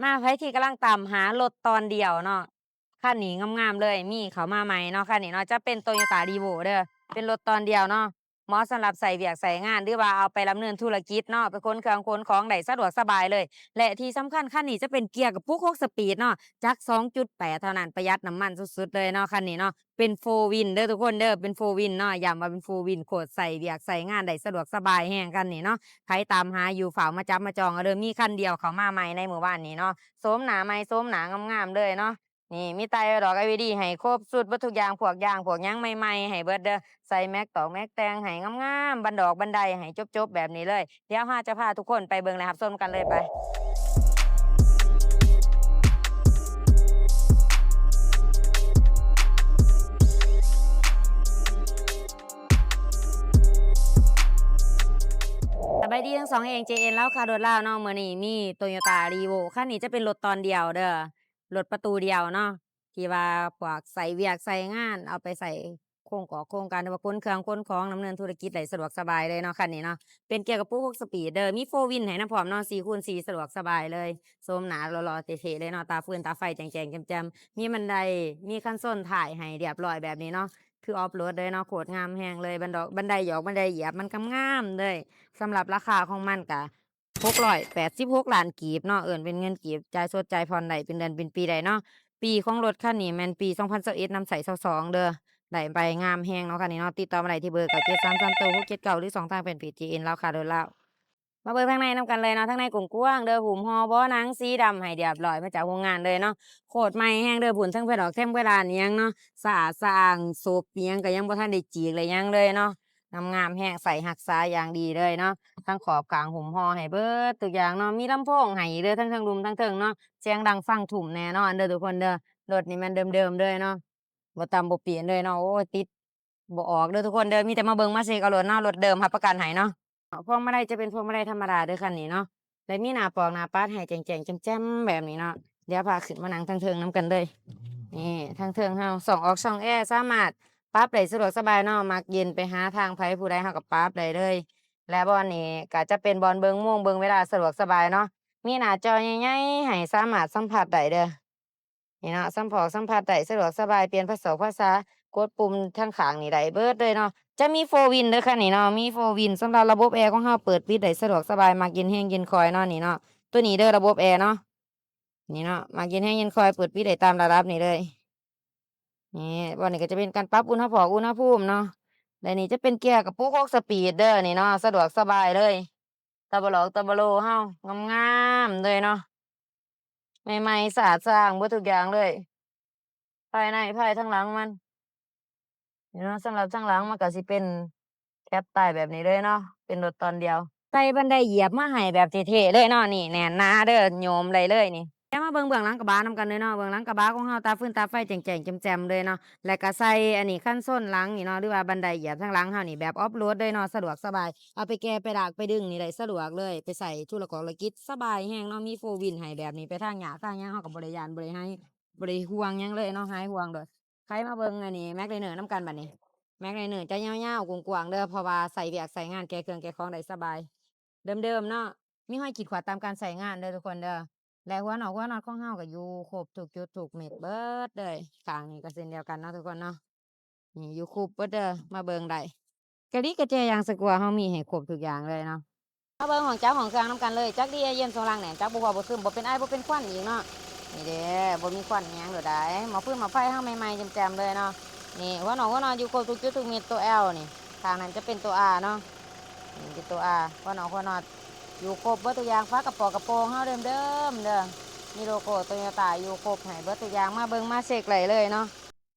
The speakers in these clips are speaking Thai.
มาไผที่กำลังตามหารถตอนเดียวเนาะคันนี้งามๆเลยมีเข้ามาใหม่เนาะคันนี้เนาะจะเป็น Toyota REVO เด้อเป็นรถตอนเดียวเนาะเหมาะสำหรับใช้เวียกใช้งานหรือว่าเอาไปดำเนินธุรกิจเนาะไปขนเครื่องขนของได้สะดวกสบายเลยและที่สำคัญคันนี้จะเป็นเกียร์กับpush 6สปีดเนาะจัก2.8เท่านั้นประหยัดน้ำมันสุดๆเลยเนาะคันนี้เนาะเป็น 4 Win เด้อทุกคนเด้อเป็น 4 Win เนาะย้ำว่าเป็น 4 Win โคตรใช้เวียกใช้งานได้สะดวกสบายแรงคันนี้เนาะ ใครตามหาอยู่ฝากมาจับมาจองเอาเด้อมีคันเดียวเข้ามาใหม่ในหมู่บ้านนี้เนาะโฉมหน้าใหม่โฉมหน้างามๆเลยเนาะนี่มีไตรดอก LED ให้ครบสุดเบิดทุกอย่างพวกยางพวกหยังใหม่ๆให้เบิดเด้อใส่แม็กตอกแม็กแต่งให้งามๆบันดอกบันไดให้จบๆแบบนี้เลยเดี๋ยวเฮาจะพาทุกคนไปเบิ่งและรับชมกันเลยไปสบายดีทั้งสองเอง JN เล่าข่าวด่วนลาวเนาะมื้อนี้มี Toyota REVO คันนี้จะเป็นรถตอนเดียวเด้อรถประตูเดียวเนาะที่ว่าพวกใส่เวียกใส่งานเอาไปใส่โครงก่อโครงการหรือว่าขนเครื่องขนของดำเนินธุรกิจได้สะดวกสบายเลยเนาะคันนี้เนาะเป็นเกียร์กระปุก6สปีดเด้อมี4 Win ให้นำพร้อมเนาะ4คูณ4สะดวกสบายเลยโฉมหน้าหล่อๆเท่ๆเลยเนาะตาฟืนตาไฟแจ่งๆแจ่มๆมีบันไดมีคันโซลท้ายให้เรียบร้อยแบบนี้เนาะคือออฟโรดเลยเนาะโคตรงามแรงเลยบันไดหยอกบันไดเหยียบมันงามๆเลย สำหรับราคาของมันก็686,000,000กีบเนาะเอิ้นเป็นเงินกีบจ่ายสดจ่ายผ่อนได้เป็นเดือนเป็นปีได้เนาะปีของรถคันนี้แม่นปี2021นำใช้22เด้อได้ใบงามแรงเนาะคันนี้เนาะติดต่อมาได้ที่เบอร์9339 679หรือ2ทางแฟนเพจ JN ลาวค่ะโดยลาวมาเบิ่งข้างในนำกันเลยเนาะข้างในกว้างๆเด้อหุ้มห่อเบาะหนังสีดำให้เรียบร้อยมาจากโรงงานเลยเนาะโคตรใหม่แรงเด้อพู้นเทิงเพดอกเทิงเพดานอิหยังเนาะสะอาดสะอ้างสูบอิหยังก็ยังบ่ทันได้จีกเลยหยังเลยเนาะ งามๆแฮงใส่รักษาอย่างดีเลยเนาะทั้งขอบข้างหุ้มห่อให้เบิดทุกอย่างเนาะมีลำโพงให้เด้อทั้งเทิงรุมทั้งเทิงเนาะเสียงดังฟังทุ่มแน่นอนเด้อทุกคนเด้อรถนี่แม่นเดิมๆเลยเนาะบ่ต่ำบ่เปลี่ยนเลยเนาะโอ้ยติดบ่ออกเด้อทุกคนเด้อมีแต่มาเบิ่งมาเช็กเอาโลดเนาะรถเดิมรับประกันให้เนาะพวงมาลัยจะเป็นพวงมาลัยธรรมดาเด้อคันนี้เนาะแล้วมีหน้าปอกหน้าปัดให้แจ้งๆแจ่มๆแบบนี้เนาะเดี๋ยวพาขึ้นมานั่งเทิงๆนำกันเลยนี่เทิงๆเฮาส่องออกช่องแอร์สามารถ ปรับได้สะดวกสบายเนาะมักเย็นไปหาทางไผผู้ใดเราก็ปรับได้เลยและบ่อนนี้ก็จะเป็นบ่อนเบิ่งโมงเบิ่งเวลาสะดวกสบายเนาะมีหน้าจอใหญ่ๆให้สามารถสัมผัสได้เด้อนี่เนาะสัมผัสได้สะดวกสบายเปลี่ยนภาษากดปุ่มทางข้างนี่ได้เบิดเลยเนาะจะมี4 Win เด้อค่ะนี่เนาะมี4 Win สำหรับระบบแอร์ของเราเปิดปิดได้สะดวกสบายมักเย็นแรงเย็นคอยเนาะนี่เนาะตัวนี้เด้อระบบแอร์เนาะนี่เนาะมักเย็นแรงเย็นคอยเปิดปิดได้ตามระดับนี้เลย นี่บ่นี้ก็จะเป็นการปรับอุณหภูมิเนาะและนี่จะเป็นเกียร์กระปุก6สปีดเด้อนี่เนาะสะดวกสบายเลยตะบะหลอกตะบะโลเฮางามๆเลยเนาะใหม่ๆสะอาดสะอ้างเบิดทุกอย่างเลยภายในภายทั้งหลังมันนี่เนาะสำหรับทั้งหลังมันก็สิเป็นแคปใต้แบบนี้เลยเนาะเป็นรถตอนเดียว ใส่บันไดเหยียบมาให้แบบเท่ๆเลยเนาะนี่แน่นหนาเด้อโยมได้เลยนี่เดี๋ยวมาเบิ่งเบื้องหลังกระบะนำกันเลยเนาะเบื้องหลังกระบะของเราตาฟืนตาไฟแจ่งๆแจ่มๆเลยเนาะแล้วก็ใส่อันนี้คันส้นหลังนี่เนาะหรือว่าบันไดเหยียบทางหลังเรานี่แบบออฟโรดเลยเนาะสะดวกสบายเอาไปแก้ไปดากไปดึงนี่ได้สะดวกเลยไปใส่ธุรกรกิจสบายแฮงเนาะมีโฟร์วินให้แบบนี้ไปทางหญ้าทางหยังเราก็บ่ได้ย้านบ่ได้ให้บ่ได้ห่วงหยังเลยเนาะหายห่วงโดดใครมาเบิ่งอันนี้ McLaren นำกันบัดนี้ McLaren จะยาวๆกว้างๆเด้อเพราะว่าใส่เวียกใส่งานแก้เครื่องแก้ของได้สบาย เดิมๆเนาะมีห้อยขีดขวดตามการใช้งานเด้อทุกคนเด้อและหัวน็อตของเราก็อยู่ครบทุกจุดทุกเม็ดเบิดเลยข้างนี้ก็เช่นเดียวกันเนาะทุกคนเนาะนี่อยู่ครบเบิดเด้อมาเบิ่งได้กะลิกระแจยางสกกัวเรามีให้ครบทุกอย่างเลยเนาะมาเบิ่งของเจ้าของเครื่องนำกันเลยจักดีเย็นสงล่างแหน่จักบ่ฮ้อบ่ซึมบ่เป็นไอบ่เป็นควันอีกเนาะนี่เด้บ่มีควันอิหยังโดดใดหม้อฟืนหม้อไฟเราใหม่ๆแจ่มๆเลยเนาะนี่หัวน็อตอยู่ครบทุกจุดทุกเม็ดตัว L นี่ข้างนั้นจะเป็นตัว R เนาะนี่เป็นตัว R หัวน็อต อยู่ครบเบิดทุกอย่างฟ้ากระป๋อกระโปรงเฮาเดิมๆเด้อมีโลโก้ Toyota อยู่ครบให้เบิดทุกอย่างมาเบิ่งมาเช็กได้เลยเนาะ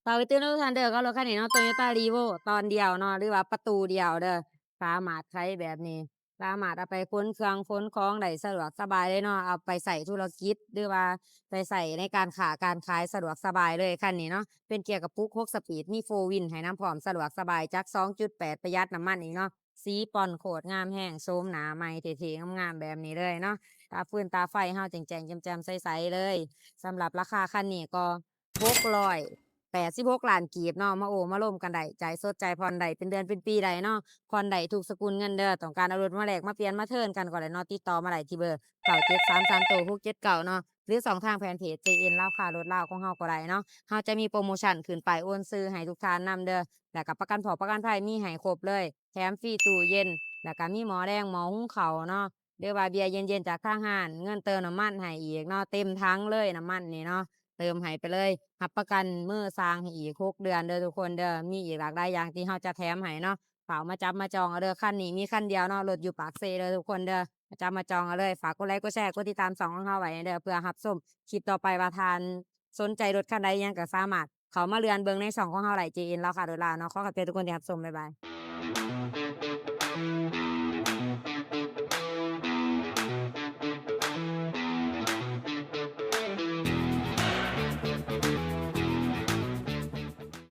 ฝากไว้เตือนทุกท่านเด้อกับรถคันนี้เนาะ Toyota REVO ตอนเดียวเนาะหรือว่าประตูเดียวเด้อสามารถใช้แบบนี้สามารถเอาไปขนเครื่องขนของได้สะดวกสบายเลยเนาะเอาไปใช้ธุรกิจหรือว่าไปใช้ในการค้าการขายสะดวกสบายเลยคันนี้เนาะเป็นเกียร์กระปุก6สปีดมี4 Win ให้นำพร้อมสะดวกสบายจัก2.8ประหยัดน้ำมันอีกเนาะ สีป่อนโคตรงามแห้งโฉมหน้าใหม่เท่ๆงามๆแบบนี้เลยเนาะตาฟืนตาไฟเฮาแจ่งๆแจ่มๆใสๆเลยสำหรับราคาคันนี้ก็686,000,000กีบเนาะมาโอ้มาร่วมกันได้จ่ายสดจ่ายผ่อนได้เป็นเดือนเป็นปีได้เนาะผ่อนได้ทุกสกุลเงินเด้อต้องการเอารถมาแลกมาเปลี่ยนมาเทิร์นกันก็ได้เนาะติดต่อมาได้ที่เบอร์97330 679เก้าเนาะ รือช่องทางแฟนเพจ JN ลาวค่ารถลาวของเราก็ได้เนาะเราจะมีโพรโมชันขึ้นป้ายโอนชื่อให้ทุกท่านนำเด้อแล้วก็ประกันผอกประกันภัยมีให้ครบเลยแถมฟรีตู้เย็นแล้วก็มีหม้อแดงหม้อหุงข้าวเนาะหรือว่าเบียร์เย็นๆจากทางห้านเงินเติมน้ำมันให้อีกเนาะเต็มถังเลยน้ำมันนี่เนาะเติมให้ไปเลยรับประกันมือสร้างให้อีก6เดือนเด้อทุกคนเด้อมีอีกหลากหลายอย่างที่เราจะแถมให้เนาะฝากมาจับมาจองเอาเด้อคันนี้มีคันเดียวเนาะรถอยู่ปากเซเด้อทุกคนเด้อ มาจำมาจองเอาเลยฝากกดไลค์กดแชร์กดติดตาม2ของเราไว้เด้อเพื่อรับชมคลิปต่อไปว่าทานสนใจรถคันใดอิหยังก็สามารถเข้ามาเลือนเบิ่งในช่องของเราได้ JN แล้วค่ะโดยลาวเนาะขอขอบใจทุกคนที่รับชมบ๊ายบาย